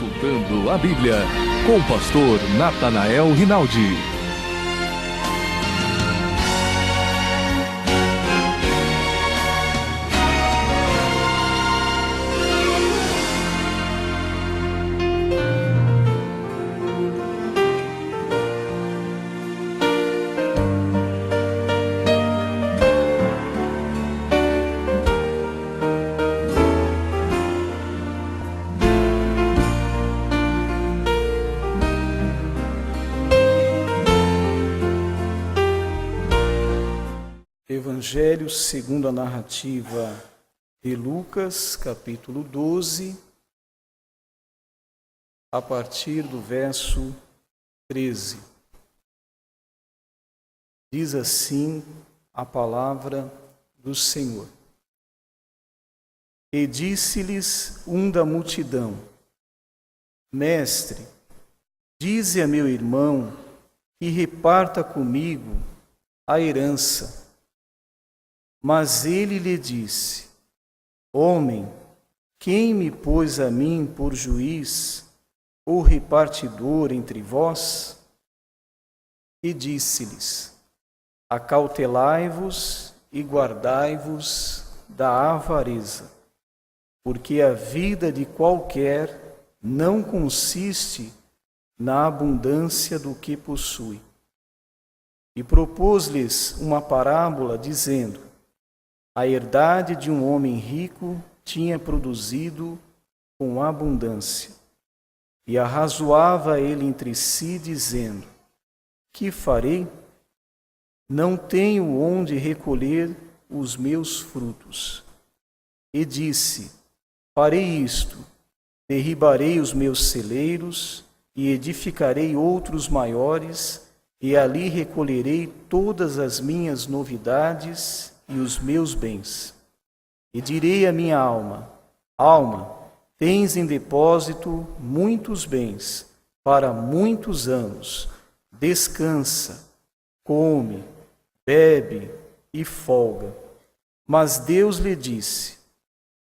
Consultando a Bíblia, com o pastor Natanael Rinaldi. Evangelho segundo a narrativa de Lucas, capítulo 12, a partir do verso 13. Diz assim a palavra do Senhor. E disse-lhes um da multidão: Mestre, dize a meu irmão que reparta comigo a herança. Mas ele lhe disse: Homem, quem me pôs a mim por juiz ou repartidor entre vós? E disse-lhes: Acautelai-vos e guardai-vos da avareza, porque a vida de qualquer não consiste na abundância do que possui. E propôs-lhes uma parábola, dizendo: A herdade de um homem rico tinha produzido com abundância. E arrazoava ele entre si, dizendo: Que farei? Não tenho onde recolher os meus frutos. E disse: Farei isto: derribarei os meus celeiros e edificarei outros maiores, e ali recolherei todas as minhas novidades e os meus bens. E direi à minha alma: Alma, tens em depósito muitos bens para muitos anos. Descansa, come, bebe e folga. Mas Deus lhe disse: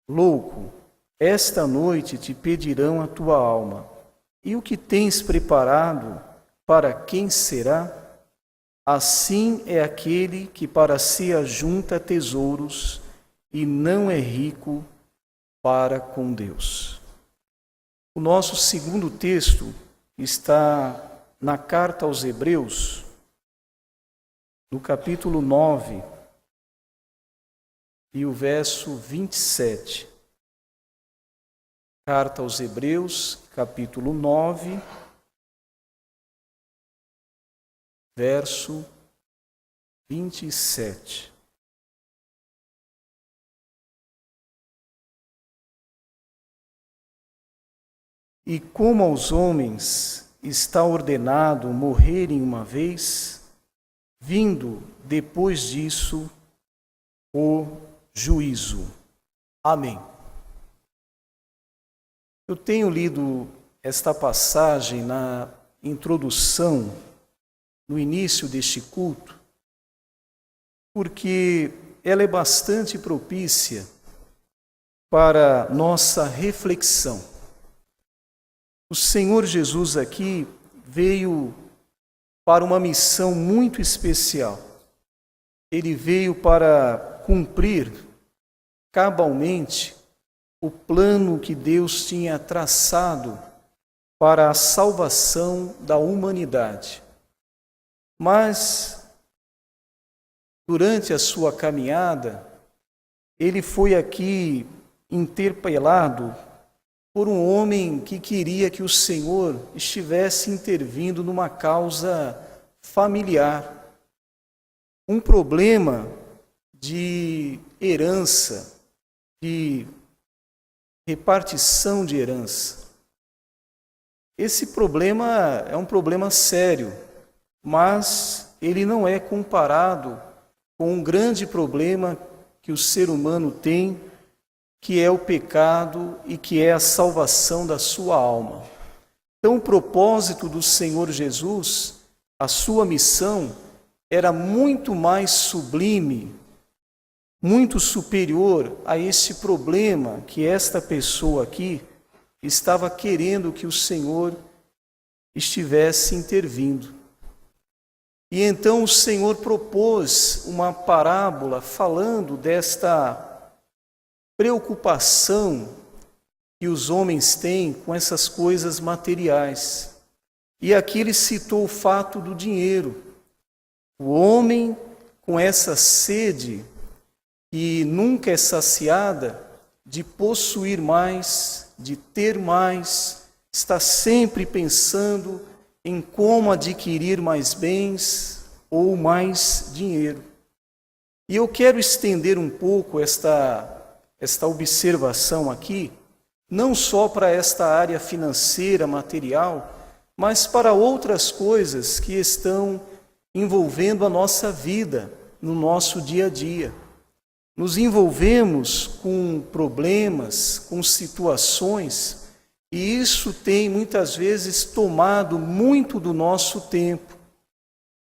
Louco, esta noite te pedirão a tua alma, e o que tens preparado, para quem será? Assim é aquele que para si ajunta tesouros e não é rico para com Deus. O nosso segundo texto está na carta aos Hebreus, no capítulo 9, e o verso 27. Carta aos Hebreus, capítulo 9, verso 27. E como aos homens está ordenado morrerem uma vez, vindo depois disso o juízo. Amém. Eu tenho lido esta passagem na introdução, no início deste culto, porque ela é bastante propícia para nossa reflexão. O Senhor Jesus aqui veio para uma missão muito especial. Ele veio para cumprir cabalmente o plano que Deus tinha traçado para a salvação da humanidade. Mas, durante a sua caminhada, ele foi aqui interpelado por um homem que queria que o Senhor estivesse intervindo numa causa familiar, um problema de herança, de repartição de herança. Esse problema é um problema sério, mas ele não é comparado com um grande problema que o ser humano tem, que é o pecado e que é a salvação da sua alma. Então, o propósito do Senhor Jesus, a sua missão, era muito mais sublime, muito superior a esse problema que esta pessoa aqui estava querendo que o Senhor estivesse intervindo. E então o Senhor propôs uma parábola falando desta preocupação que os homens têm com essas coisas materiais. E aqui ele citou o fato do dinheiro. O homem com essa sede que nunca é saciada de possuir mais, de ter mais, está sempre pensando em como adquirir mais bens ou mais dinheiro. E eu quero estender um pouco esta observação aqui, não só para esta área financeira, material, mas para outras coisas que estão envolvendo a nossa vida, no nosso dia a dia. Nos envolvemos com problemas, com situações, e isso tem muitas vezes tomado muito do nosso tempo.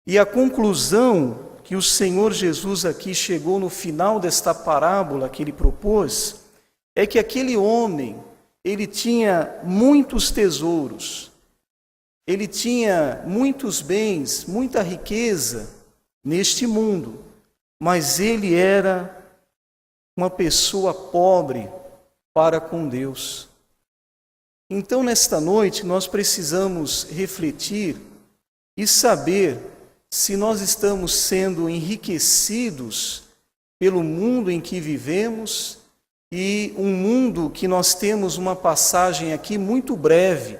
E a conclusão que o Senhor Jesus aqui chegou no final desta parábola que ele propôs, é que aquele homem, ele tinha muitos tesouros, ele tinha muitos bens, muita riqueza neste mundo, mas ele era uma pessoa pobre para com Deus. Então, nesta noite, nós precisamos refletir e saber se nós estamos sendo enriquecidos pelo mundo em que vivemos, e um mundo que nós temos uma passagem aqui muito breve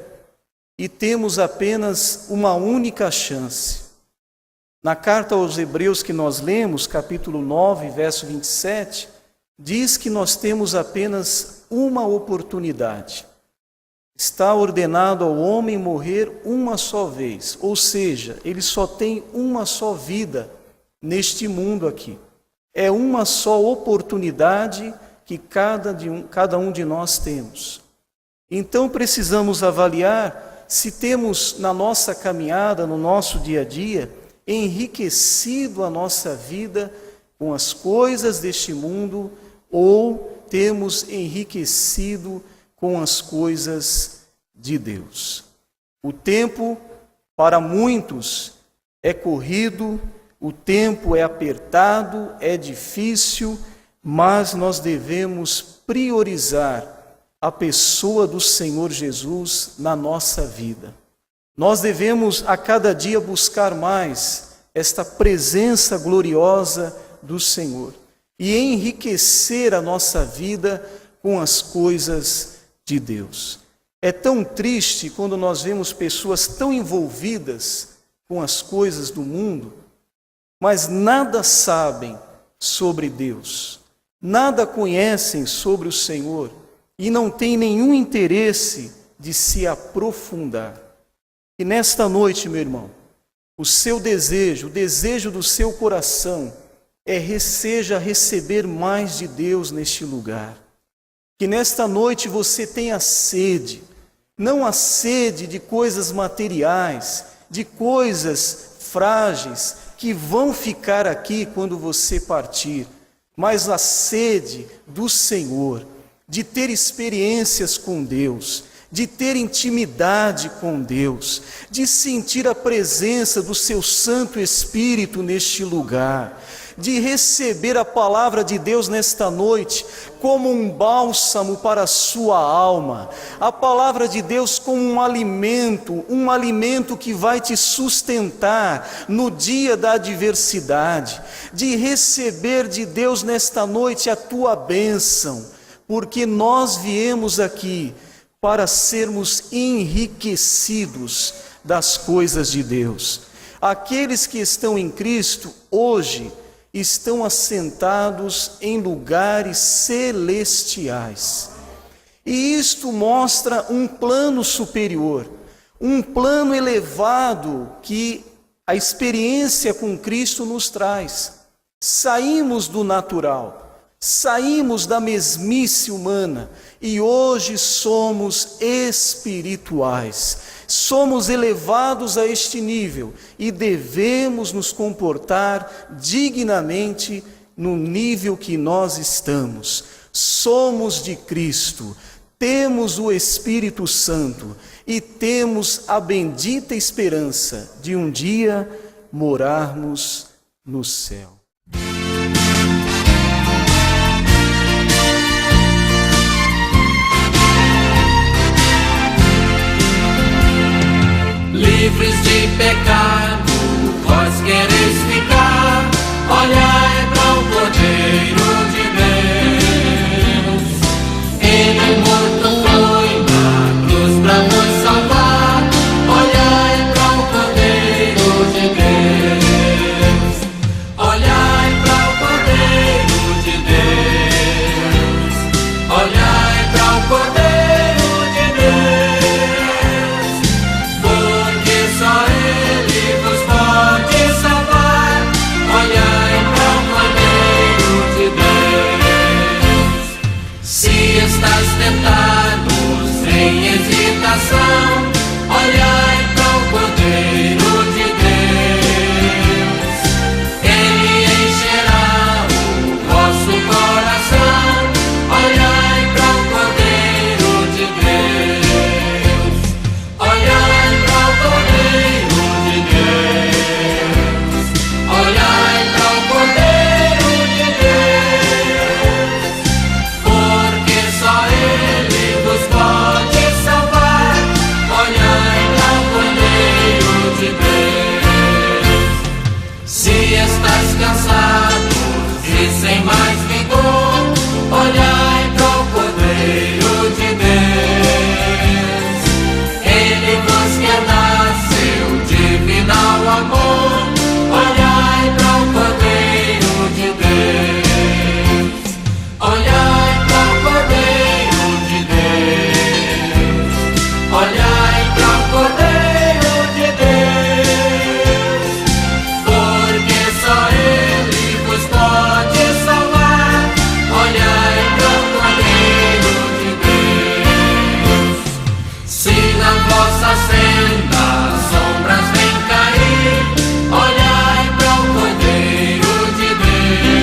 e temos apenas uma única chance. Na carta aos Hebreus que nós lemos, capítulo 9, verso 27, diz que nós temos apenas uma oportunidade. Está ordenado ao homem morrer uma só vez, ou seja, ele só tem uma só vida neste mundo aqui. É uma só oportunidade que cada um de nós temos. Então precisamos avaliar se temos na nossa caminhada, no nosso dia a dia, enriquecido a nossa vida com as coisas deste mundo, ou temos enriquecido com as coisas de Deus. O tempo, para muitos, é corrido, o tempo é apertado, é difícil, mas nós devemos priorizar a pessoa do Senhor Jesus na nossa vida. Nós devemos a cada dia buscar mais esta presença gloriosa do Senhor e enriquecer a nossa vida com as coisas de Deus. É tão triste quando nós vemos pessoas tão envolvidas com as coisas do mundo, mas nada sabem sobre Deus, nada conhecem sobre o Senhor e não têm nenhum interesse de se aprofundar. E nesta noite, meu irmão, o seu desejo, o desejo do seu coração seja receber mais de Deus neste lugar. Que nesta noite você tenha sede, não a sede de coisas materiais, de coisas frágeis que vão ficar aqui quando você partir, mas a sede do Senhor, de ter experiências com Deus, de ter intimidade com Deus, de sentir a presença do seu Santo Espírito neste lugar, de receber a palavra de Deus nesta noite como um bálsamo para a sua alma, a palavra de Deus como um alimento que vai te sustentar no dia da adversidade, de receber de Deus nesta noite a tua bênção, porque nós viemos aqui para sermos enriquecidos das coisas de Deus. Aqueles que estão em Cristo hoje estão assentados em lugares celestiais. E isto mostra um plano superior, um plano elevado que a experiência com Cristo nos traz. Saímos do natural, saímos da mesmice humana e hoje somos espirituais. Somos elevados a este nível e devemos nos comportar dignamente no nível que nós estamos. Somos de Cristo, temos o Espírito Santo e temos a bendita esperança de um dia morarmos no céu. Livres de pecado, vós quereis ficar, olhai para o Cordeiro de Deus. Ele morto foi na cruz para nos salvar, olhai para o Cordeiro de Deus. Olhai para o Cordeiro de Deus. Olhai para o Cordeiro de Deus. Porque só Ele vos pode salvar. Olhai para o Cordeiro de Deus. Se estás tentado, sem hesitação, olhai para o Cordeiro de Deus. Ele encherá o vosso coração. Olhai para o Cordeiro de Deus. Olhai para o Cordeiro de Deus. Olhai para o Cordeiro de Deus. Porque só Ele vos pode salvar. Olhai para o Cordeiro de Deus. Se estás cansado e sem mais vigor, olhai para o Cordeiro de Deus. Ele vos quer dar seu divinal amor. Olhai para o Cordeiro de Deus. Olhai para o Cordeiro de Deus. Olhai para o Cordeiro de Deus. Porque só Ele vos pode salvar. Olhai para o Cordeiro de Deus. Se na vossa senda sombras vêm cair, olhai para o Cordeiro de Deus.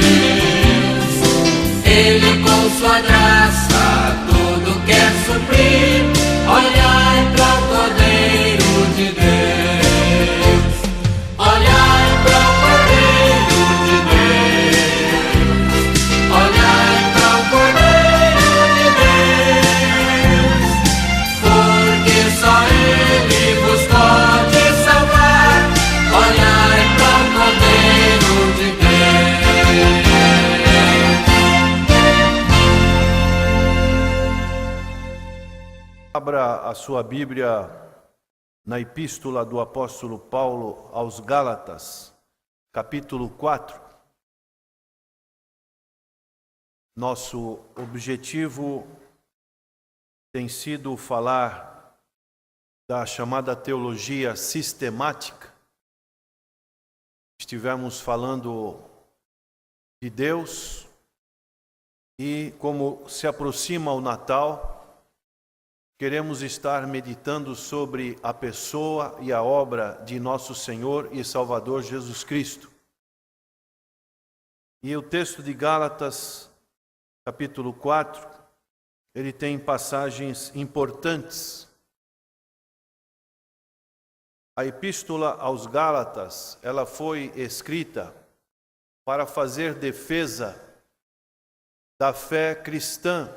Ele com sua graça tudo quer suprir. Olhai para o Cordeiro de Deus. Olhai para o Cordeiro de Deus. Olhai para o Cordeiro de Deus. Porque só Ele vos pode salvar. Olhai para o Cordeiro de Deus. Abra a sua Bíblia na Epístola do Apóstolo Paulo aos Gálatas, capítulo 4. Nosso objetivo tem sido falar da chamada teologia sistemática. Estivemos falando de Deus e, como se aproxima o Natal, queremos estar meditando sobre a pessoa e a obra de nosso Senhor e Salvador Jesus Cristo. E o texto de Gálatas, capítulo 4, ele tem passagens importantes. A Epístola aos Gálatas, ela foi escrita para fazer defesa da fé cristã.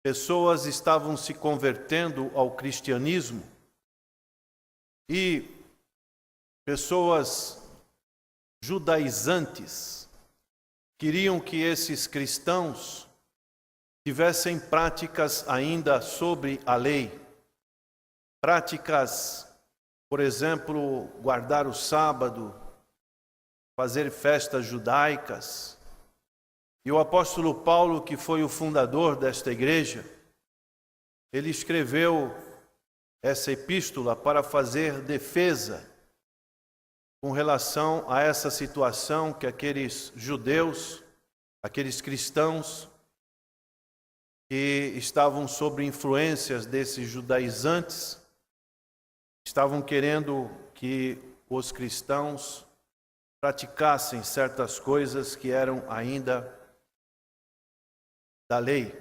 Pessoas estavam se convertendo ao cristianismo e pessoas judaizantes queriam que esses cristãos tivessem práticas ainda sobre a lei. Práticas, por exemplo, guardar o sábado, fazer festas judaicas. E o apóstolo Paulo, que foi o fundador desta igreja, ele escreveu essa epístola para fazer defesa com relação a essa situação que aqueles judeus, aqueles cristãos que estavam sob influências desses judaizantes, estavam querendo que os cristãos praticassem certas coisas que eram ainda da lei.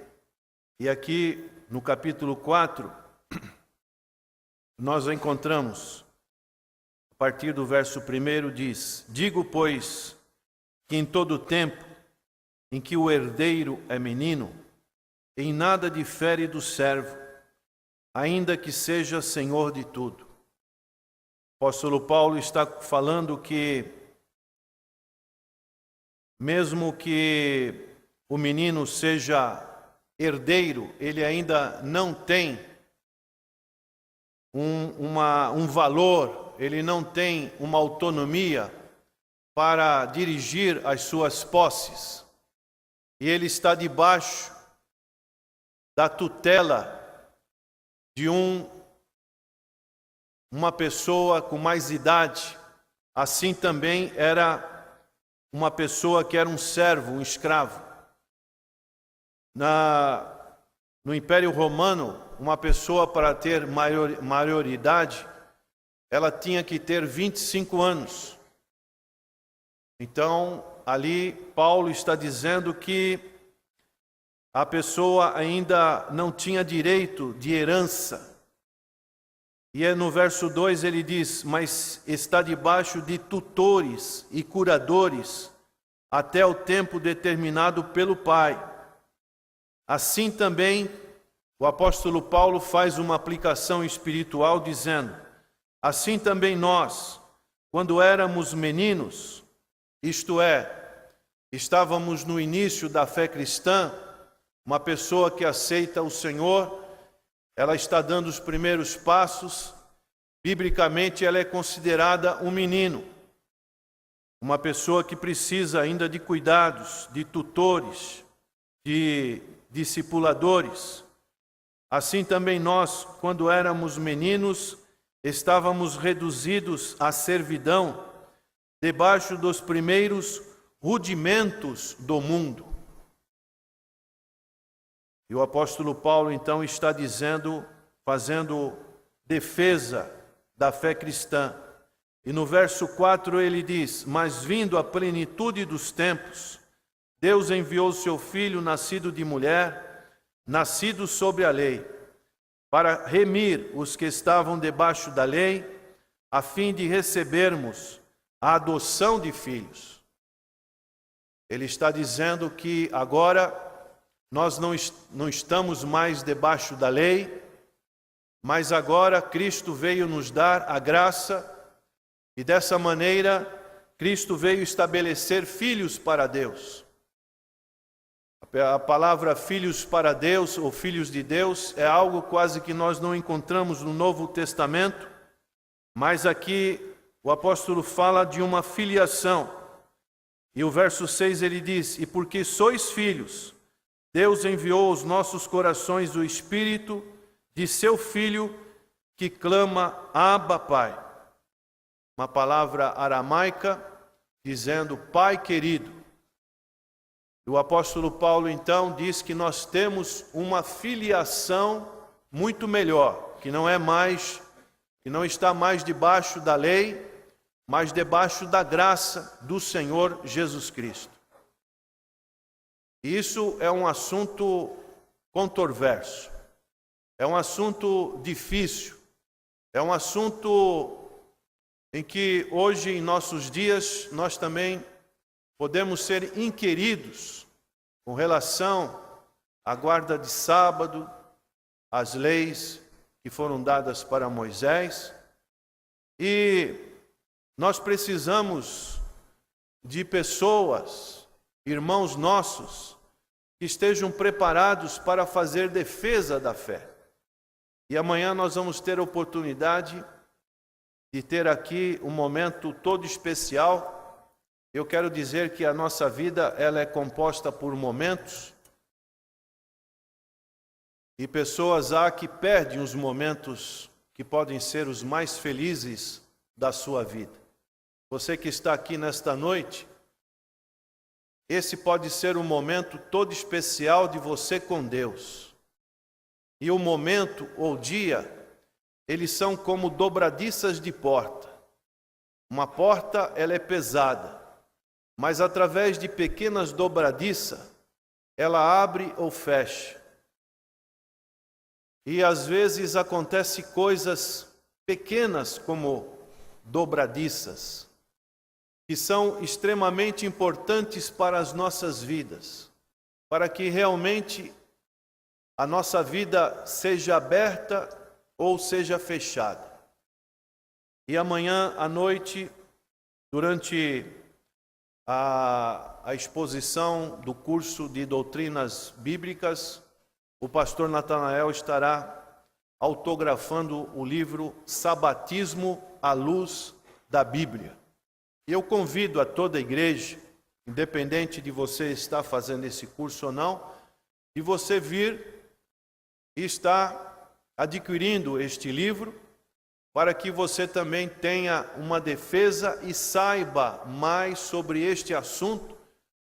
E aqui no capítulo 4, nós encontramos, a partir do verso 1, diz: Digo, pois, que em todo tempo em que o herdeiro é menino, em nada difere do servo, ainda que seja senhor de tudo. O apóstolo Paulo está falando que, mesmo que o menino seja herdeiro, ele ainda não tem um valor, ele não tem uma autonomia para dirigir as suas posses. E ele está debaixo da tutela de uma pessoa com mais idade. Assim também era uma pessoa que era um servo, um escravo. No Império Romano, uma pessoa para ter maioridade, ela tinha que ter 25 anos. Então, ali Paulo está dizendo que a pessoa ainda não tinha direito de herança. E no verso 2 ele diz: mas está debaixo de tutores e curadores até o tempo determinado pelo Pai. Assim também o apóstolo Paulo faz uma aplicação espiritual dizendo: assim também nós, quando éramos meninos, isto é, estávamos no início da fé cristã, uma pessoa que aceita o Senhor, ela está dando os primeiros passos, biblicamente ela é considerada um menino, uma pessoa que precisa ainda de cuidados, de tutores, de discipuladores. Assim também nós, quando éramos meninos, estávamos reduzidos à servidão, debaixo dos primeiros rudimentos do mundo. E o apóstolo Paulo então está dizendo, fazendo defesa da fé cristã. E no verso 4 ele diz: mas vindo a plenitude dos tempos, Deus enviou seu Filho, nascido de mulher, nascido sobre a lei, para remir os que estavam debaixo da lei, a fim de recebermos a adoção de filhos. Ele está dizendo que agora nós não estamos mais debaixo da lei, mas agora Cristo veio nos dar a graça, e dessa maneira Cristo veio estabelecer filhos para Deus. A palavra filhos para Deus ou filhos de Deus é algo quase que nós não encontramos no Novo Testamento, mas aqui o apóstolo fala de uma filiação. E o verso 6 ele diz: e porque sois filhos, Deus enviou aos nossos corações o Espírito de seu Filho, que clama: Abba, Pai. Uma palavra aramaica dizendo Pai querido. O apóstolo Paulo então diz que nós temos uma filiação muito melhor, que não está mais debaixo da lei, mas debaixo da graça do Senhor Jesus Cristo. E isso é um assunto controverso, é um assunto difícil, é um assunto em que hoje, em nossos dias, nós também podemos ser inquiridos com relação à guarda de sábado, às leis que foram dadas para Moisés. E nós precisamos de pessoas, irmãos nossos, que estejam preparados para fazer defesa da fé. E amanhã nós vamos ter a oportunidade de ter aqui um momento todo especial. Eu quero dizer que a nossa vida ela é composta por momentos, e pessoas há que perdem os momentos que podem ser os mais felizes da sua vida. Você que está aqui nesta noite, esse pode ser um momento todo especial de você com Deus. E o momento ou dia, eles são como dobradiças de porta. Uma porta, ela é pesada, mas através de pequenas dobradiças, ela abre ou fecha. E às vezes acontecem coisas pequenas como dobradiças, que são extremamente importantes para as nossas vidas, para que realmente a nossa vida seja aberta ou seja fechada. E amanhã à noite, durante a exposição do curso de doutrinas bíblicas, o pastor Natanael estará autografando o livro Sabatismo à Luz da Bíblia. E eu convido a toda a igreja, independente de você estar fazendo esse curso ou não, de você vir e estar adquirindo este livro, para que você também tenha uma defesa e saiba mais sobre este assunto,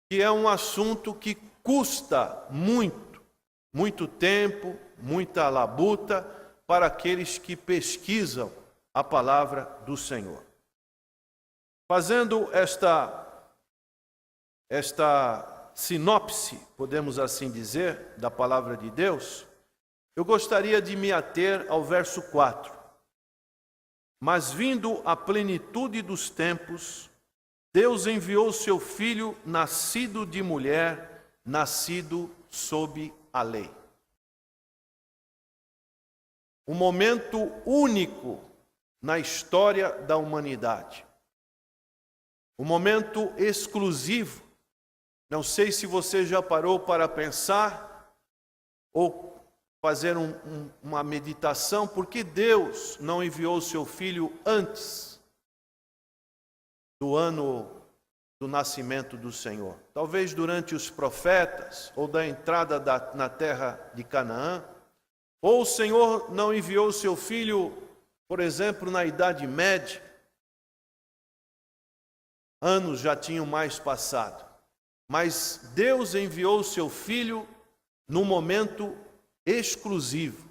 que é um assunto que custa muito tempo, muita labuta para aqueles que pesquisam a palavra do Senhor. Fazendo esta sinopse, podemos assim dizer, da palavra de Deus, eu gostaria de me ater ao verso 4. Mas vindo a plenitude dos tempos, Deus enviou seu Filho, nascido de mulher, nascido sob a lei. Um momento único na história da humanidade. Um momento exclusivo. Não sei se você já parou para pensar ou fazer uma meditação, porque Deus não enviou seu Filho antes do ano do nascimento do Senhor. Talvez durante os profetas, ou da entrada na terra de Canaã, ou o Senhor não enviou seu Filho, por exemplo, na Idade Média. Anos já tinham mais passado. Mas Deus enviou seu Filho num momento exclusivo.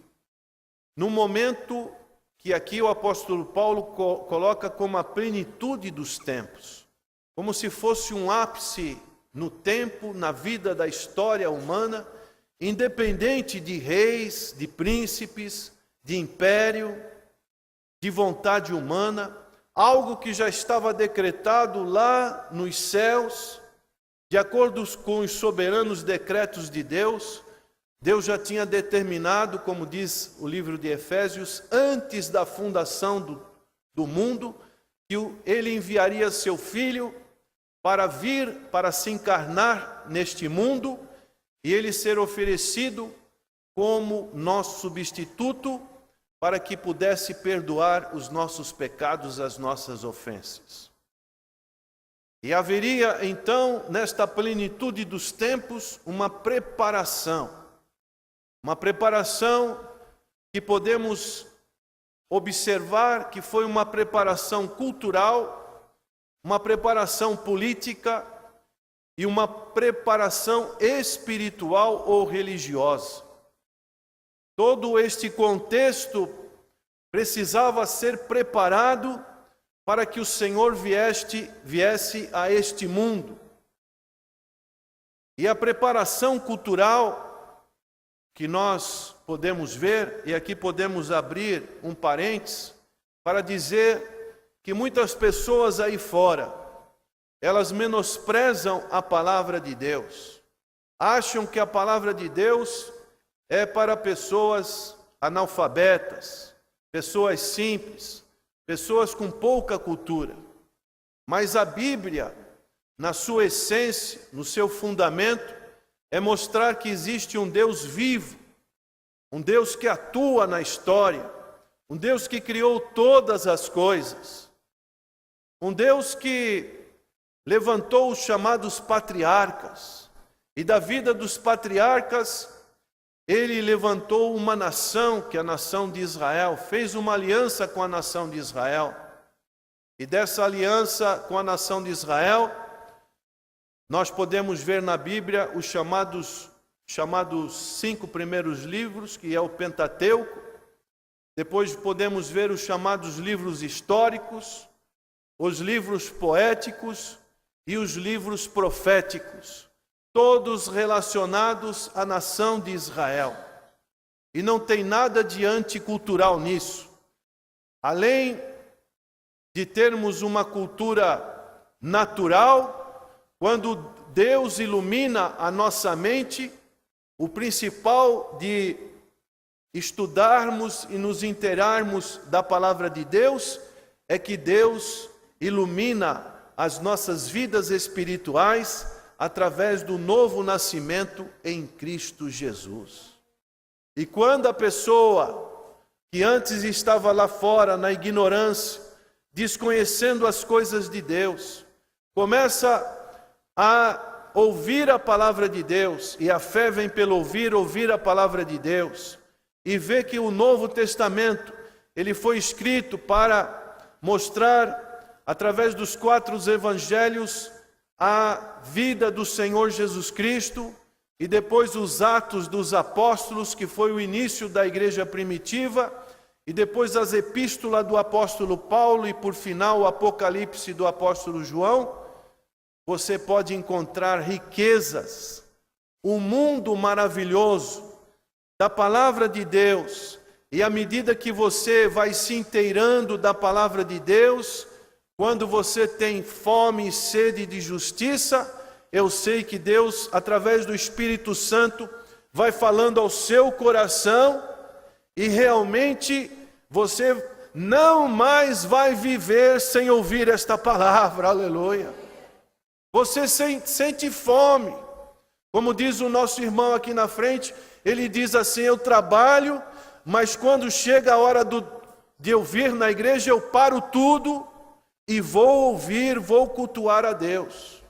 Num momento que aqui o apóstolo Paulo coloca como a plenitude dos tempos. Como se fosse um ápice no tempo, na vida da história humana, independente de reis, de príncipes, de império, de vontade humana, algo que já estava decretado lá nos céus, de acordo com os soberanos decretos de Deus. Deus já tinha determinado, como diz o livro de Efésios, antes da fundação do mundo, que ele enviaria seu Filho para vir, para se encarnar neste mundo, e ele ser oferecido como nosso substituto, para que pudesse perdoar os nossos pecados, as nossas ofensas. E haveria então, nesta plenitude dos tempos, uma preparação que podemos observar que foi uma preparação cultural, uma preparação política e uma preparação espiritual ou religiosa. Todo este contexto precisava ser preparado para que o Senhor viesse a este mundo. E a preparação cultural que nós podemos ver, e aqui podemos abrir um parênteses, para dizer que muitas pessoas aí fora, elas menosprezam a palavra de Deus. Acham que a palavra de Deus é para pessoas analfabetas, pessoas simples, pessoas com pouca cultura. Mas a Bíblia, na sua essência, no seu fundamento, é mostrar que existe um Deus vivo, um Deus que atua na história, um Deus que criou todas as coisas, um Deus que levantou os chamados patriarcas, e da vida dos patriarcas, ele levantou uma nação, que é a nação de Israel, fez uma aliança com a nação de Israel. E dessa aliança com a nação de Israel, nós podemos ver na Bíblia os chamados 5 primeiros livros, que é o Pentateuco. Depois podemos ver os chamados livros históricos, os livros poéticos e os livros proféticos, todos relacionados à nação de Israel. e não tem nada de anticultural nisso. Além de termos uma cultura natural, quando Deus ilumina a nossa mente, o principal de estudarmos e nos inteirarmos da palavra de Deus é que Deus ilumina as nossas vidas espirituais através do novo nascimento em Cristo Jesus. E quando a pessoa que antes estava lá fora na ignorância, desconhecendo as coisas de Deus, começa a ouvir a palavra de Deus, e a fé vem pelo ouvir a palavra de Deus, e vê que o Novo Testamento, ele foi escrito para mostrar, através dos 4 evangelhos, a vida do Senhor Jesus Cristo, e depois os Atos dos Apóstolos, que foi o início da igreja primitiva, e depois as epístolas do apóstolo Paulo, e por final o Apocalipse do apóstolo João, você pode encontrar riquezas, um mundo maravilhoso da palavra de Deus. E à medida que você vai se inteirando da palavra de Deus, quando você tem fome e sede de justiça, eu sei que Deus, através do Espírito Santo, vai falando ao seu coração, e realmente você não mais vai viver sem ouvir esta palavra, aleluia. Você sente fome, como diz o nosso irmão aqui na frente, ele diz assim: eu trabalho, mas quando chega a hora de eu vir na igreja, eu paro tudo e vou ouvir, vou cultuar a Deus.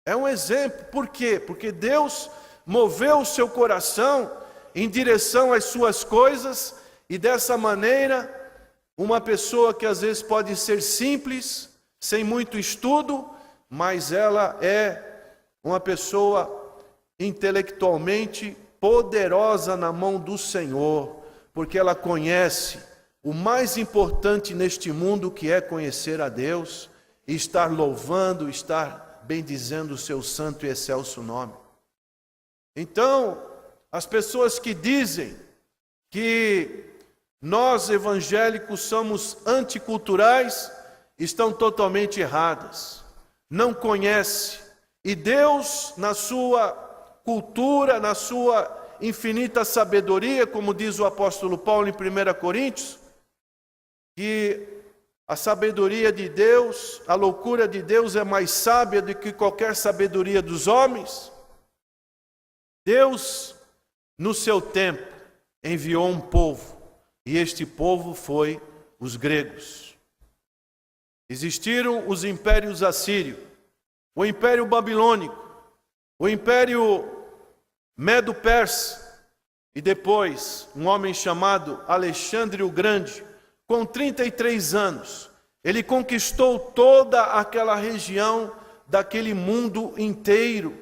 É um exemplo, por quê? Porque Deus moveu o seu coração em direção às suas coisas, e dessa maneira, uma pessoa que às vezes pode ser simples, sem muito estudo, mas ela é uma pessoa intelectualmente poderosa na mão do Senhor, porque ela conhece o mais importante neste mundo, que é conhecer a Deus e estar louvando, estar bendizendo o seu santo e excelso nome. Então, as pessoas que dizem que nós evangélicos somos anticulturais estão totalmente erradas. Não conhece. E Deus, na sua cultura, na sua infinita sabedoria, como diz o apóstolo Paulo em 1 Coríntios, que a sabedoria de Deus, a loucura de Deus é mais sábia do que qualquer sabedoria dos homens. Deus, no seu tempo, enviou um povo, e este povo foi os gregos. Existiram os impérios assírio, o império babilônico, o império medo-persa, e depois um homem chamado Alexandre o Grande, com 33 anos, ele conquistou toda aquela região daquele mundo inteiro.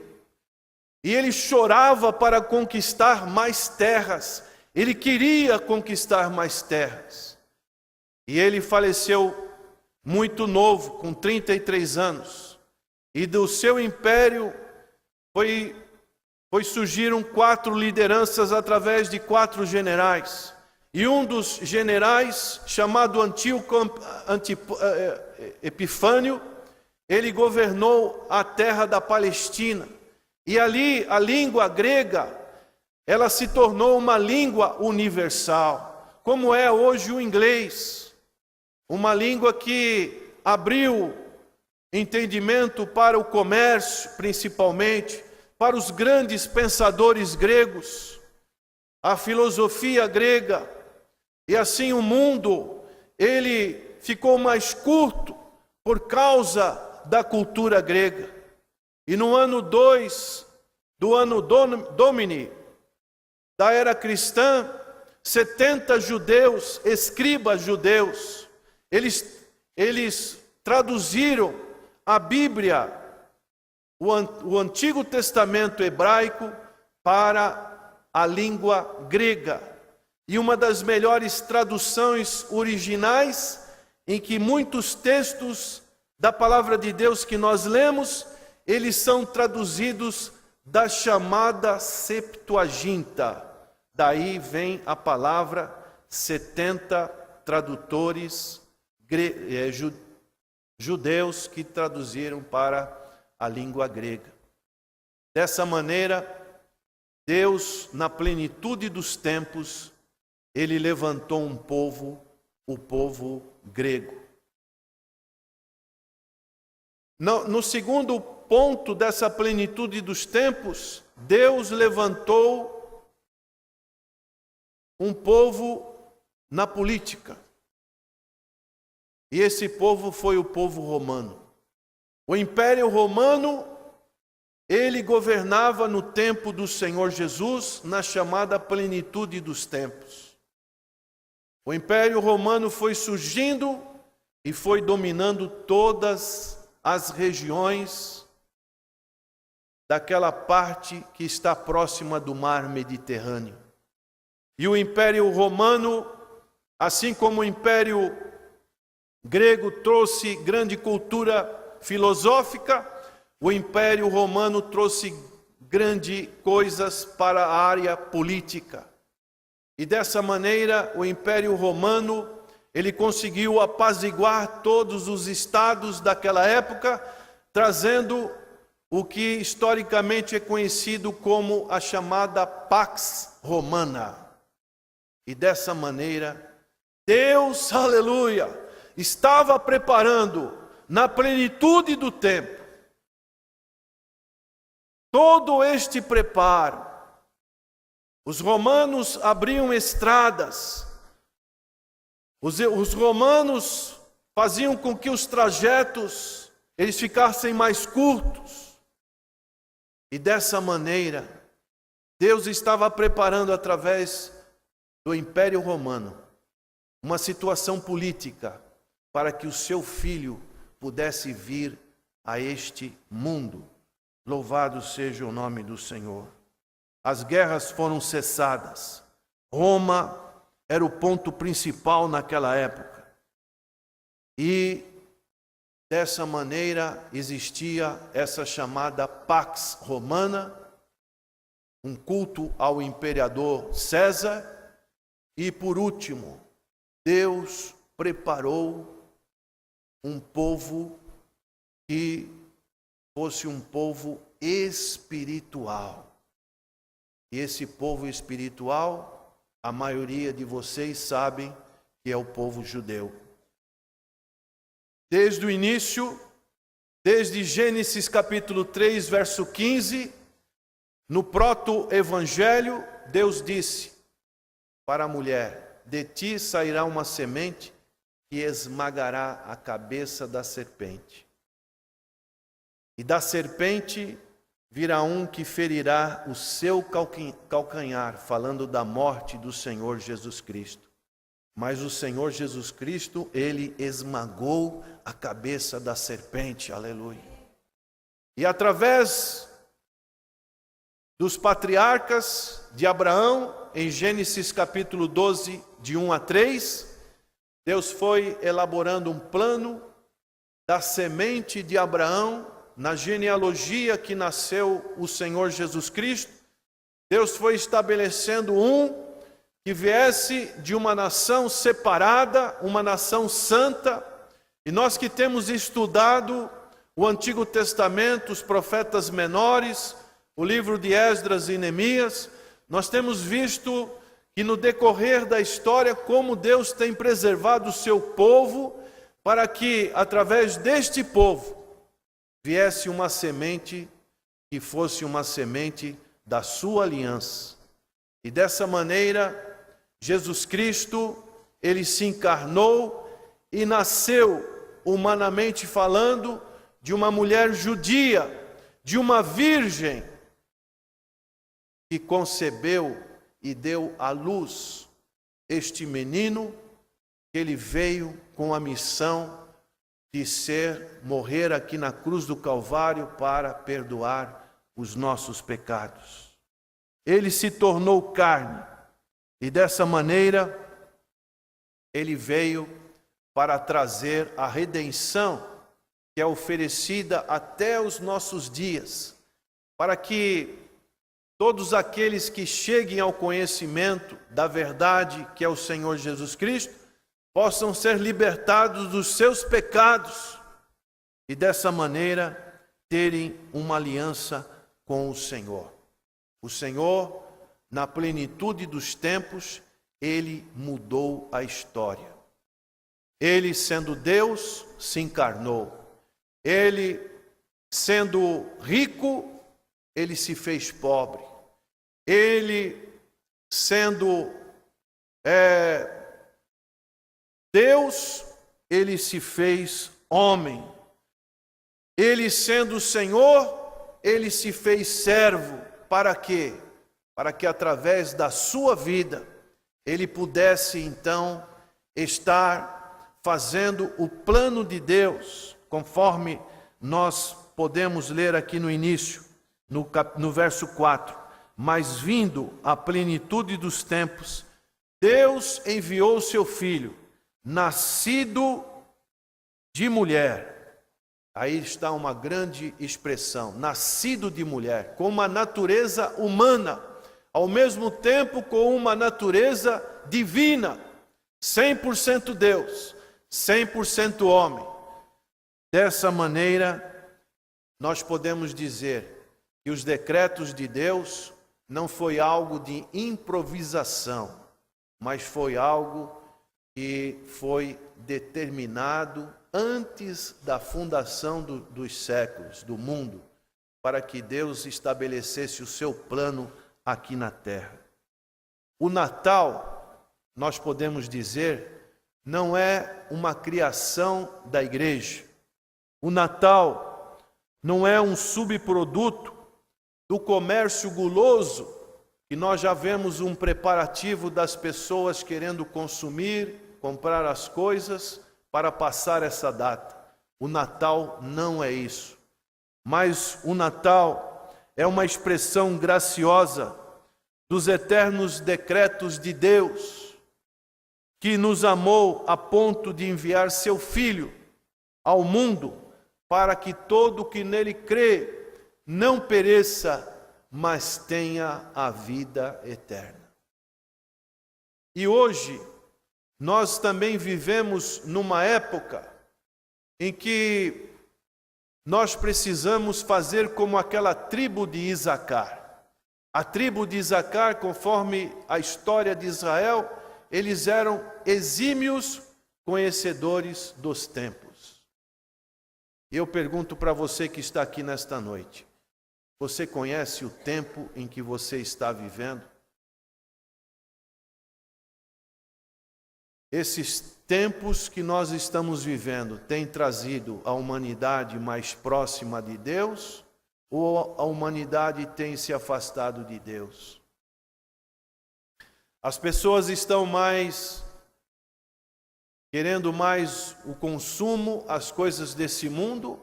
E ele chorava para conquistar mais terras. Ele queria conquistar mais terras. E ele faleceu muito novo, com 33 anos. E do seu império surgiram 4 lideranças através de 4 generais. E um dos generais, chamado Antíoco Epifânio, ele governou a terra da Palestina. E ali a língua grega, ela se tornou uma língua universal, como é hoje o inglês. Uma língua que abriu entendimento para o comércio, principalmente, para os grandes pensadores gregos, a filosofia grega. E assim o mundo, ele ficou mais curto por causa da cultura grega. E no ano 2 do ano Domini, da era cristã, 70 judeus, escribas judeus, eles traduziram a Bíblia, o Antigo Testamento hebraico, para a língua grega. E uma das melhores traduções originais, em que muitos textos da palavra de Deus que nós lemos, eles são traduzidos da chamada Septuaginta, daí vem a palavra 70 tradutores judeus que traduziram para a língua grega. Dessa maneira, Deus, na plenitude dos tempos, Ele levantou um povo, o povo grego. No segundo ponto dessa plenitude dos tempos, Deus levantou um povo na política. E esse povo foi o povo romano. O Império Romano, ele governava no tempo do Senhor Jesus, na chamada plenitude dos tempos. O Império Romano foi surgindo e foi dominando todas as regiões daquela parte que está próxima do mar Mediterrâneo. E o Império Romano, assim como o Império grego trouxe grande cultura filosófica, o Império Romano trouxe grandes coisas para a área política. E dessa maneira, o Império Romano, ele conseguiu apaziguar todos os estados daquela época, trazendo o que historicamente é conhecido como a chamada Pax Romana. E dessa maneira, Deus, aleluia, estava preparando na plenitude do tempo todo este preparo. Os romanos abriam estradas, os romanos faziam com que os trajetos eles ficassem mais curtos. E dessa maneira, Deus estava preparando através do Império Romano uma situação política para que o seu filho pudesse vir a este mundo. Louvado seja o nome do Senhor. As guerras foram cessadas. Roma era o ponto principal naquela época. E dessa maneira existia essa chamada Pax Romana, um culto ao imperador César. E por último, Deus preparou um povo que fosse um povo espiritual. E esse povo espiritual, a maioria de vocês sabem que é o povo judeu. Desde o início, desde Gênesis capítulo 3, verso 15, no proto-evangelho, Deus disse para a mulher: de ti sairá uma semente que esmagará a cabeça da serpente. E da serpente virá um que ferirá o seu calcanhar, falando da morte do Senhor Jesus Cristo. Mas o Senhor Jesus Cristo, ele esmagou a cabeça da serpente, aleluia. E através dos patriarcas de Abraão, em Gênesis capítulo 12, de 1 a 3, Deus foi elaborando um plano da semente de Abraão, na genealogia que nasceu o Senhor Jesus Cristo. Deus foi estabelecendo um que viesse de uma nação separada, uma nação santa. E nós que temos estudado o Antigo Testamento, os profetas menores, o livro de Esdras e Neemias, nós temos visto que no decorrer da história, como Deus tem preservado o seu povo, para que através deste povo viesse uma semente que fosse uma semente da sua aliança. E dessa maneira, Jesus Cristo, ele se encarnou e nasceu, humanamente falando, de uma mulher judia, de uma virgem, que concebeu e deu à luz este menino, que ele veio com a missão de morrer aqui na cruz do Calvário para perdoar os nossos pecados. Ele se tornou carne e dessa maneira ele veio para trazer a redenção que é oferecida até os nossos dias, para que todos aqueles que cheguem ao conhecimento da verdade que é o Senhor Jesus Cristo, possam ser libertados dos seus pecados e dessa maneira terem uma aliança com o Senhor. O Senhor, na plenitude dos tempos, Ele mudou a história. Ele, sendo Deus, se encarnou. Ele, sendo rico, Ele se fez pobre. Ele, sendo Deus, Ele se fez homem. Ele, sendo Senhor, Ele se fez servo. Para quê? Para que através da sua vida, Ele pudesse então estar fazendo o plano de Deus, conforme nós podemos ler aqui no início, no verso 4. Mas vindo a plenitude dos tempos, Deus enviou o seu Filho, nascido de mulher. Aí está uma grande expressão, nascido de mulher, com uma natureza humana, ao mesmo tempo com uma natureza divina, 100% Deus, 100% homem. Dessa maneira, nós podemos dizer que os decretos de Deus não foi algo de improvisação, mas foi algo que foi determinado antes da fundação dos séculos, do mundo, para que Deus estabelecesse o seu plano aqui na terra. O Natal, nós podemos dizer, não é uma criação da igreja. O Natal não é um subproduto do comércio guloso, que nós já vemos um preparativo das pessoas querendo consumir, comprar as coisas para passar essa data. O Natal não é isso. Mas o Natal é uma expressão graciosa dos eternos decretos de Deus, que nos amou a ponto de enviar seu Filho ao mundo, para que todo o que nele crê não pereça, mas tenha a vida eterna. E hoje, nós também vivemos numa época em que nós precisamos fazer como aquela tribo de Isacar. A tribo de Isacar, conforme a história de Israel, eles eram exímios conhecedores dos tempos. E eu pergunto para você que está aqui nesta noite, você conhece o tempo em que você está vivendo? Esses tempos que nós estamos vivendo têm trazido a humanidade mais próxima de Deus ou a humanidade tem se afastado de Deus? As pessoas estão querendo mais o consumo, as coisas desse mundo,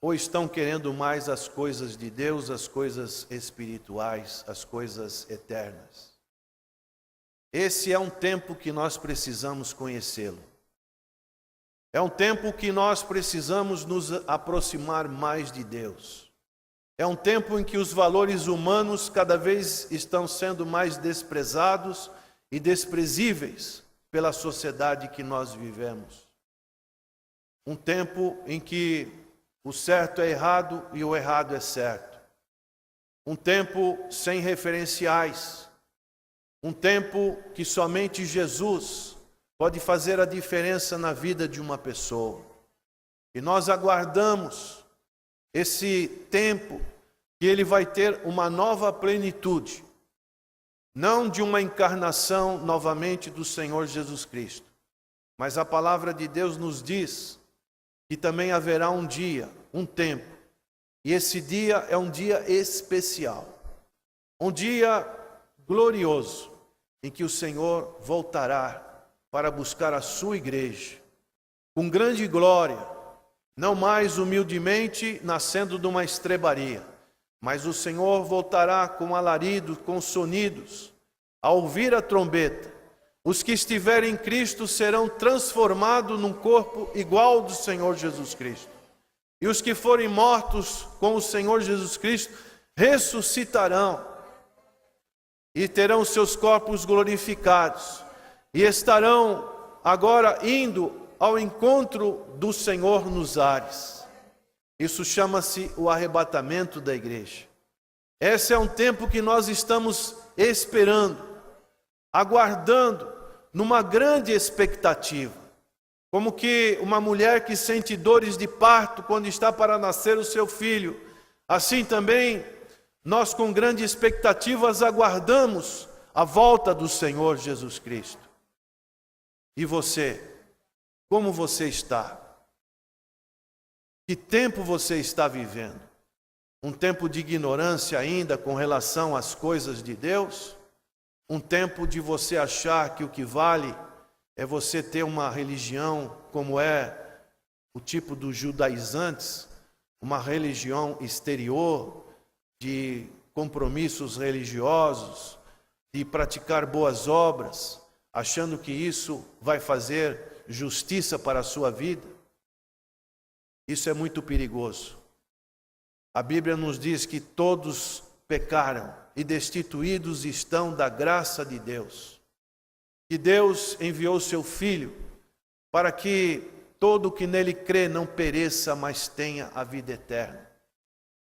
ou estão querendo mais as coisas de Deus, as coisas espirituais, as coisas eternas? Esse é um tempo que nós precisamos conhecê-lo. É um tempo que nós precisamos nos aproximar mais de Deus. É um tempo em que os valores humanos cada vez estão sendo mais desprezados e desprezíveis pela sociedade que nós vivemos. Um tempo em que o certo é errado e o errado é certo. Um tempo sem referenciais. Um tempo que somente Jesus pode fazer a diferença na vida de uma pessoa. E nós aguardamos esse tempo que ele vai ter uma nova plenitude, não de uma encarnação novamente do Senhor Jesus Cristo, mas a palavra de Deus nos diz que também haverá um dia, um tempo, e esse dia é um dia especial, um dia glorioso, em que o Senhor voltará para buscar a sua igreja, com grande glória, não mais humildemente nascendo de uma estrebaria, mas o Senhor voltará com alarido, com sonidos, a ouvir a trombeta. Os que estiverem em Cristo serão transformados num corpo igual ao do Senhor Jesus Cristo. E os que forem mortos com o Senhor Jesus Cristo ressuscitarão. e terão seus corpos glorificados, e estarão agora indo ao encontro do Senhor nos ares. Isso chama-se o arrebatamento da igreja. Esse é um tempo que nós estamos esperando, aguardando, numa grande expectativa. Como que uma mulher que sente dores de parto quando está para nascer o seu filho, assim também nós com grandes expectativas aguardamos a volta do Senhor Jesus Cristo. E você, como você está? Que tempo você está vivendo? Um tempo de ignorância ainda com relação às coisas de Deus? Um tempo de você achar que o que vale é você ter uma religião como é o tipo dos judaizantes, uma religião exterior, de compromissos religiosos, de praticar boas obras, achando que isso vai fazer justiça para a sua vida? Isso é muito perigoso. A Bíblia nos diz que todos pecaram e destituídos estão da graça de Deus. Que Deus enviou seu Filho para que todo o que nele crê não pereça, mas tenha a vida eterna.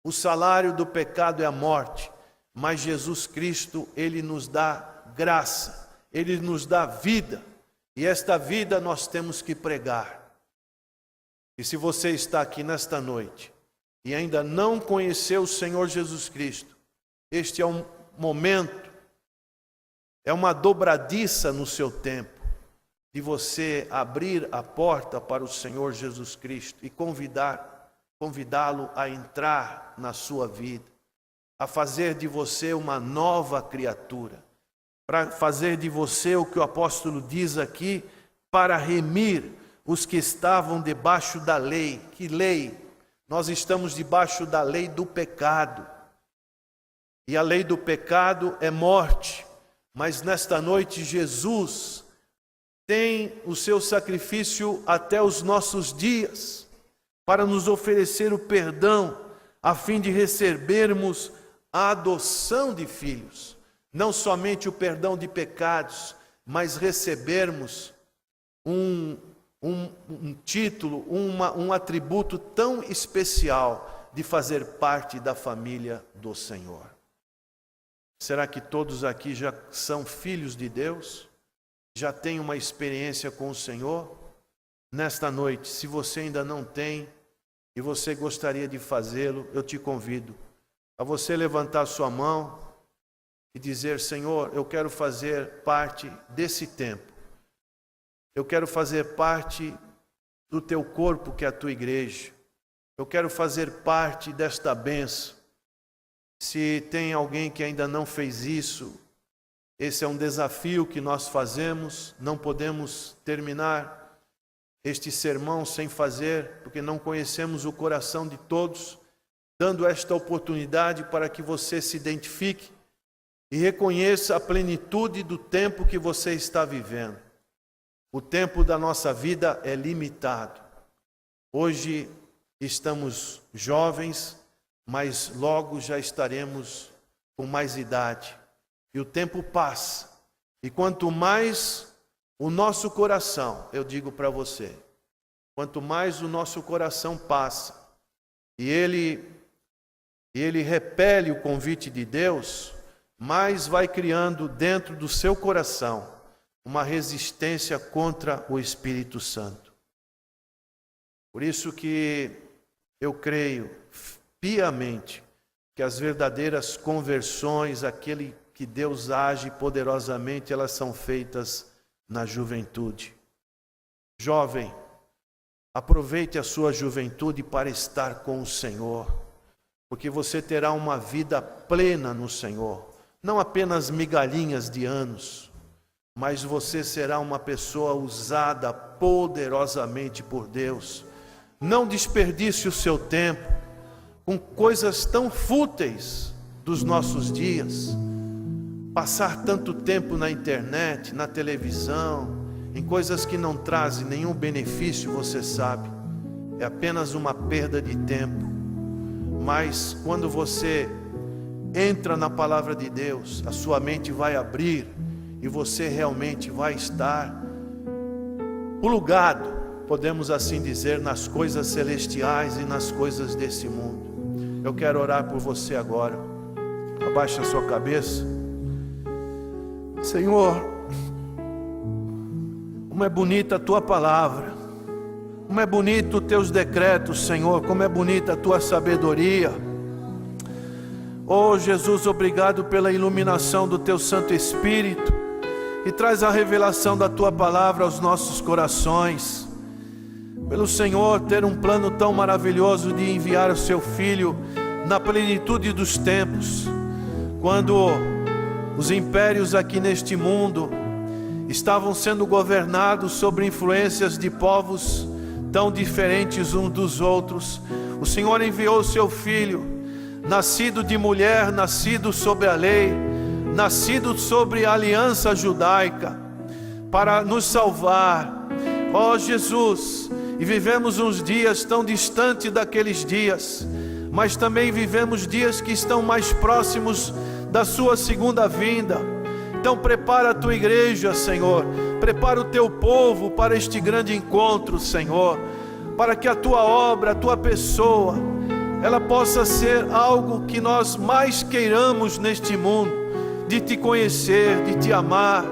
O salário do pecado é a morte, mas Jesus Cristo, Ele nos dá graça, Ele nos dá vida, e esta vida nós temos que pregar. E se você está aqui nesta noite e ainda não conheceu o Senhor Jesus Cristo, este é um momento, é uma dobradiça no seu tempo, de você abrir a porta para o Senhor Jesus Cristo e convidá-lo a entrar na sua vida, a fazer de você uma nova criatura, para fazer de você o que o apóstolo diz aqui, para remir os que estavam debaixo da lei. Que lei? Nós estamos debaixo da lei do pecado. E a lei do pecado é morte. Mas nesta noite Jesus tem o seu sacrifício até os nossos dias, para nos oferecer o perdão, a fim de recebermos a adoção de filhos. Não somente o perdão de pecados, mas recebermos um título, um atributo tão especial de fazer parte da família do Senhor. Será que todos aqui já são filhos de Deus? Já têm uma experiência com o Senhor? Nesta noite, se você ainda não tem e você gostaria de fazê-lo, eu te convido a você levantar sua mão e dizer: Senhor, eu quero fazer parte desse tempo. Eu quero fazer parte do teu corpo, que é a tua igreja. Eu quero fazer parte desta bênção. Se tem alguém que ainda não fez isso, esse é um desafio que nós fazemos. Não podemos terminar este sermão sem fazer, porque não conhecemos o coração de todos, dando esta oportunidade para que você se identifique e reconheça a plenitude do tempo que você está vivendo. O tempo da nossa vida é limitado. Hoje estamos jovens, mas logo já estaremos com mais idade. E o tempo passa. E quanto mais o nosso coração, eu digo para você, quanto mais o nosso coração passa, e ele repele o convite de Deus, mais vai criando dentro do seu coração uma resistência contra o Espírito Santo. Por isso que eu creio piamente que as verdadeiras conversões, aquele que Deus age poderosamente, elas são feitas na juventude. Jovem, aproveite a sua juventude para estar com o Senhor, porque você terá uma vida plena no Senhor, não apenas migalhinhas de anos, mas você será uma pessoa usada poderosamente por Deus. Não desperdice o seu tempo com coisas tão fúteis dos nossos dias. Passar tanto tempo na internet, na televisão, em coisas que não trazem nenhum benefício, você sabe, é apenas uma perda de tempo. Mas quando você entra na palavra de Deus, a sua mente vai abrir e você realmente vai estar plugado, podemos assim dizer, nas coisas celestiais e nas coisas desse mundo. Eu quero orar por você agora. Abaixe a sua cabeça. Senhor, como é bonita a tua palavra, como é bonito os teus decretos, Senhor, como é bonita a tua sabedoria. Oh Jesus, obrigado pela iluminação do teu Santo Espírito, e traz a revelação da tua palavra aos nossos corações. Pelo Senhor ter um plano tão maravilhoso de enviar o seu Filho na plenitude dos tempos, quando os impérios aqui neste mundo estavam sendo governados sobre influências de povos tão diferentes uns dos outros. O Senhor enviou o seu Filho, nascido de mulher, nascido sobre a lei, nascido sobre a aliança judaica, para nos salvar. Ó Jesus, e vivemos uns dias tão distantes daqueles dias, mas também vivemos dias que estão mais próximos da sua segunda vinda. Então prepara a tua igreja, Senhor, prepara o teu povo para este grande encontro, Senhor, para que a tua obra, a tua pessoa, ela possa ser algo que nós mais queiramos neste mundo, de te conhecer, de te amar,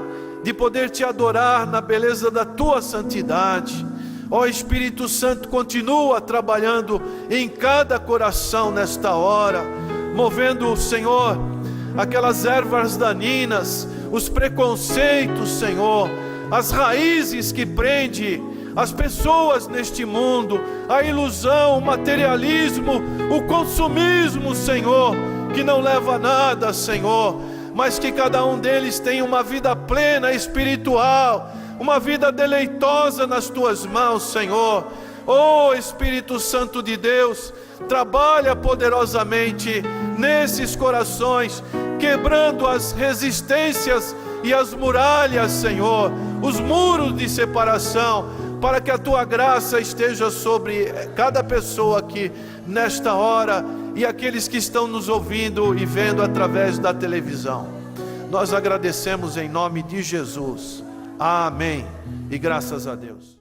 de poder te adorar na beleza da tua santidade. Ó Espírito Santo, continua trabalhando em cada coração nesta hora, movendo, Senhor, aquelas ervas daninhas, os preconceitos, Senhor, as raízes que prendem as pessoas neste mundo, a ilusão, o materialismo, o consumismo, Senhor, que não leva a nada, Senhor, mas que cada um deles tenha uma vida plena espiritual, uma vida deleitosa nas tuas mãos, Senhor. Oh Espírito Santo de Deus, trabalha poderosamente nesses corações, quebrando as resistências e as muralhas, Senhor, os muros de separação, para que a tua graça esteja sobre cada pessoa aqui nesta hora e aqueles que estão nos ouvindo e vendo através da televisão. Nós agradecemos em nome de Jesus. Amém. E graças a Deus.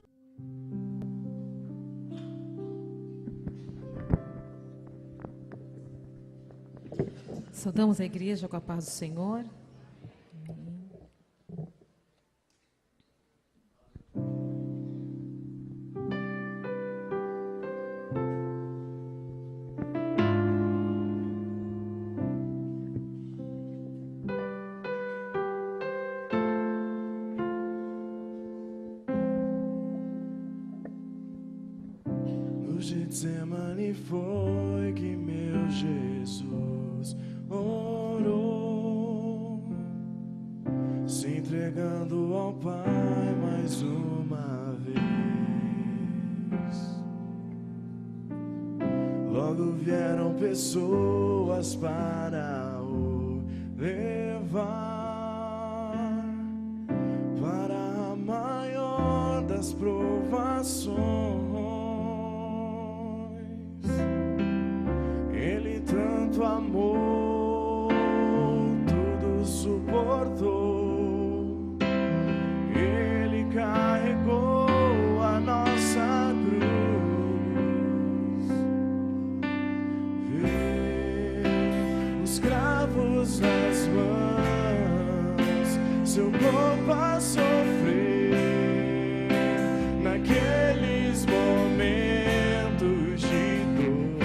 Saudamos a igreja com a paz do Senhor. No Getsemane foi que meu Jesus orou, se entregando ao Pai mais uma vez. Logo vieram pessoas para o levar para a maior das provações. Ele tanto amou, tudo suportou. Ele carregou a nossa cruz. Vê os cravos nas mãos, seu corpo a sofrer naqueles momentos de dor.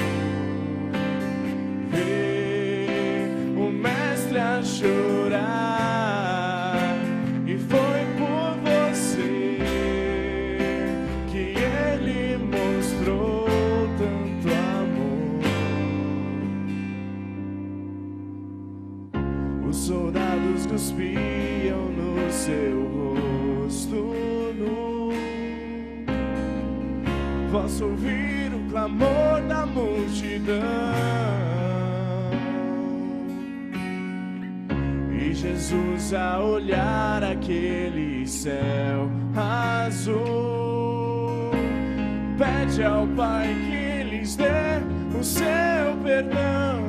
Vê o mestre a chorar, e foi por você que ele mostrou tanto amor. Os soldados cuspiam no seu rosto nu. Posso ouvir o clamor da multidão, e Jesus a olhar aquele céu azul pede ao Pai que lhes dê o seu perdão.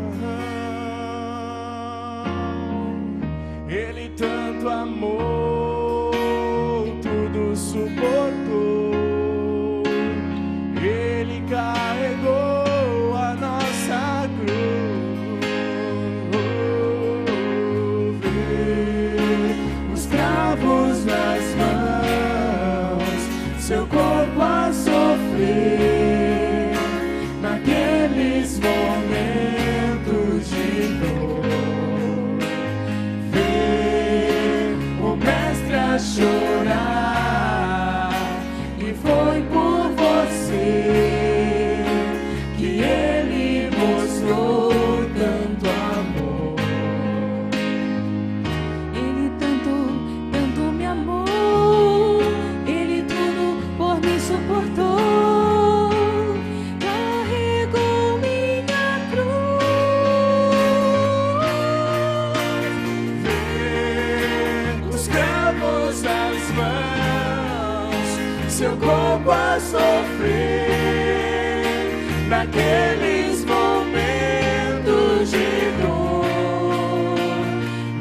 mostrou tanto amor. Ele tanto me amou, Ele tudo por mim suportou, carregou minha cruz. Vê os cravos nas mãos, seu corpo a sofrer, naqueles momentos de dor.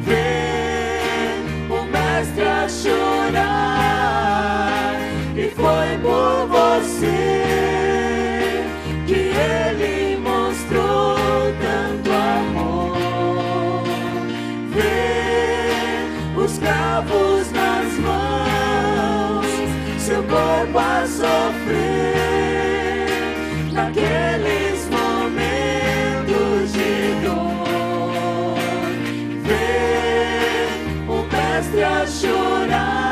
Vê o mestre a chorar, e foi por você que ele mostrou tanto amor. Vê os cravos nas mãos, seu corpo a sofrer, naqueles momentos de dor. Vê o mestre a chorar,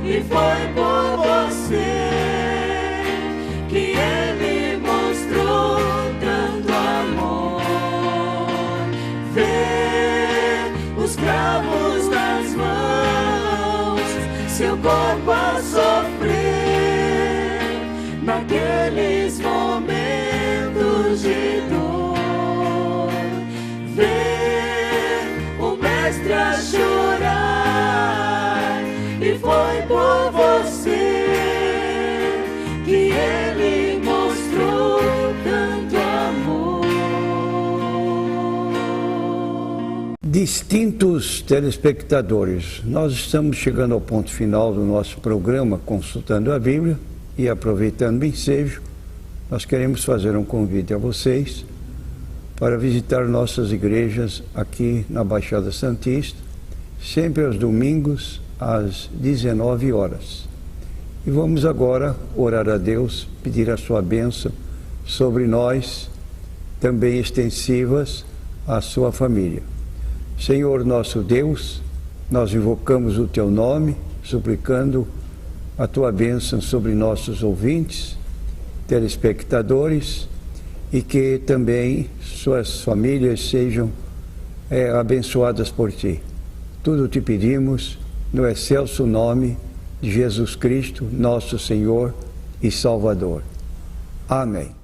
e foi por você que ele mostrou tanto amor. Vê os cravos nas mãos, seu corpo a sofrer, naqueles momentos de dor. Vê o mestre a chorar, e foi por você que ele mostrou tanto amor. Distintos telespectadores, nós estamos chegando ao ponto final do nosso programa Consultando a Bíblia, e aproveitando o ensejo, nós queremos fazer um convite a vocês para visitar nossas igrejas aqui na Baixada Santista, sempre aos domingos às 19 horas. E vamos agora orar a Deus, pedir a sua bênção sobre nós, também extensivas à sua família. Senhor nosso Deus, nós invocamos o teu nome, suplicando a tua bênção sobre nossos ouvintes, telespectadores, e que também suas famílias sejam abençoadas por ti. Tudo te pedimos no excelso nome de Jesus Cristo, nosso Senhor e Salvador. Amém.